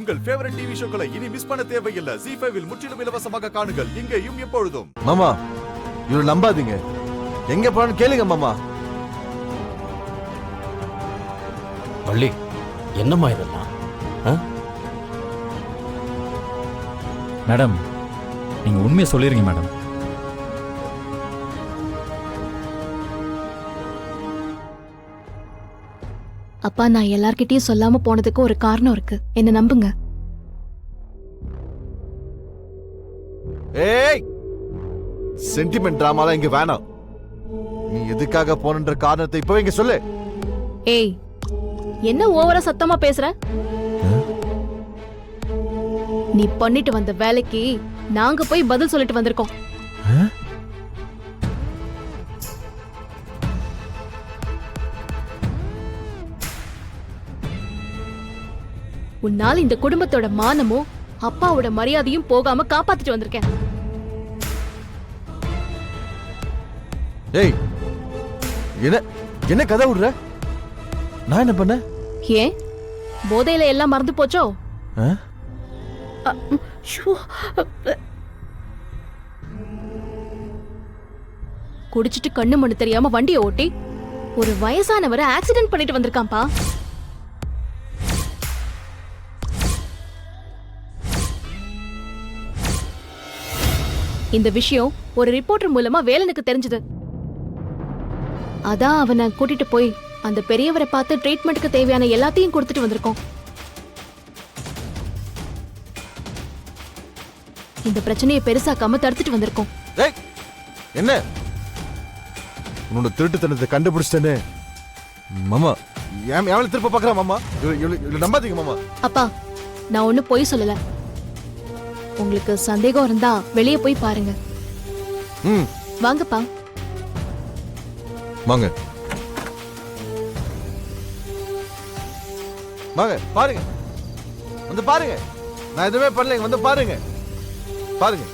உங்கள் favourite TV ஷோக்களை இனி miss பண்ண தேவையில்லை. ZEE5 இல் முற்றிலும் இலவசமாக காணுங்கள். இங்கேயும் எப்பொழுதும். மாமா இவரு நம்பாதீங்க, எங்க போறான்னு கேளுங்க மாமா. வள்ளி, என்னம்மா இதெல்லாம்? மேடம், நீங்க உண்மையை சொல்லிருங்க மேடம். அப்பா, நான் எல்லார்கிட்டயும் சொல்லாம போனதுக்கு ஒரு காரணம் இருக்கு, என்ன நம்புங்க. ஏய், சென்டிமெண்ட் டிராமாலாம் இங்க வேணாம். நீ எதுக்காக போனன்ற காரணத்தை இப்ப இங்க சொல்லு. ஏய், என்ன ஓவரா சத்தமா பேசுற? நீ பண்ணிட்டு வந்த வேலைக்கு நாங்க போய் பதில் சொல்லிட்டு வந்திருக்கோம். உன்னால் இந்த குடும்பத்தோட மானமும் அப்பாவோட மரியாதையும் போகாம காப்பாத்திட்டு வந்திருக்கேன். ஏய், என்ன என்ன கதை விடுற? நான் என்ன பண்ண? ஏன் போதையில எல்லாம் மறந்து போச்சோ? குடிச்சிட்டு கண்ணு மண்ணு தெரியாம வண்டியை ஓட்டி ஒரு வயசானவரை ஆக்சிடென்ட் பண்ணிட்டு வந்திருக்கான்பா. இந்த விஷயம் ஒரு ரிப்போர்ட்டர் மூலமா வேலனுக்கு தெரிஞ்சது. அதான் அவனை கூட்டிட்டு போய் அந்த பெரியவரை பார்த்து ட்ரீட்மெண்ட்க்கு தேவையான எல்லாத்தையும் கொடுத்துட்டு வந்திருக்கோம். இந்த பிரச்சனையை பெருசாக்காம தடுத்துட்டு வந்திருக்கோம். ஏய், என்ன உன்னோட திருட்டுத்தனத்தை கண்டுபிடிச்சிட்டேன்னு மாமா எவளை திருப்ப பாக்குறா மாமா. இவளை நம்பாதீங்க மாமா. அப்பா, நான் ஒண்ணு பொய் சொல்லல. உங்களுக்கு சந்தேகம் இருந்தா வெளியே போய் பாருங்க. வாங்கப்பா. வாங்க வாங்க, பாருங்க, வந்து பாருங்க. நான் எதுவுமே பண்ணல, வந்து பாருங்க. பாருங்க.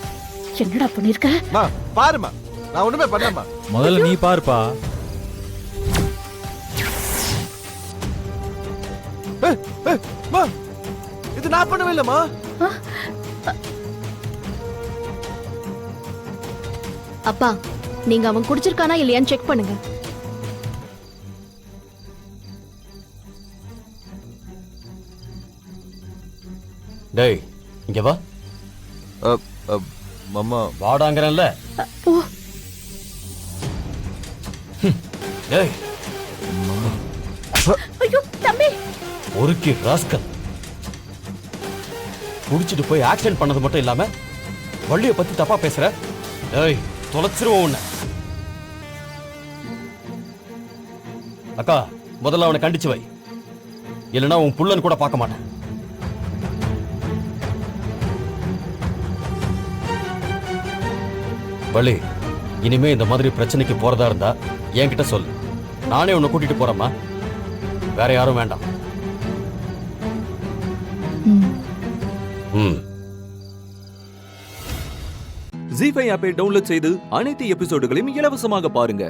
என்னடா பண்ணிருக்க? மா பாருமா, நான் ஒண்ணுமே பண்ணலமா. முதல்ல நீ பாருப்பா. மா, இது நான் பண்ணவே இல்லம்மா. அப்பா, நீங்க அவன் குடிச்சிருக்கானா இல்லையான்னு செக் பண்ணுங்க. டேய், இங்க வா. மாமா வாடாங்கறல்ல. டேய் மாமா. ஐயோ தம்பி, ஒருக்கி ராஸ்கல். குடிச்சிட்டு போய் ஆக்சிடென்ட் பண்ணது மட்டும் இல்லாம வள்ளியை பத்தி தப்பா பேசுற. டேய், தொலைச்சிருவோம் உன்னை. அக்கா, முதல்ல அவனை கண்டிச்சு வை, இல்லைன்னா உன் புள்ளன்னு கூட பார்க்க மாட்டேன். வள்ளி, இனிமே இந்த மாதிரி பிரச்சனைக்கு போறதா இருந்தா என்கிட்ட சொல்லு, நானே உன்னை கூட்டிட்டு போறேம்மா. வேற யாரும் வேண்டாம். ZEE5 ஆப்பை டவுன்லோட் செய்து அனைத்து எபிசோடுகளையும் இலவசமாக பாருங்க.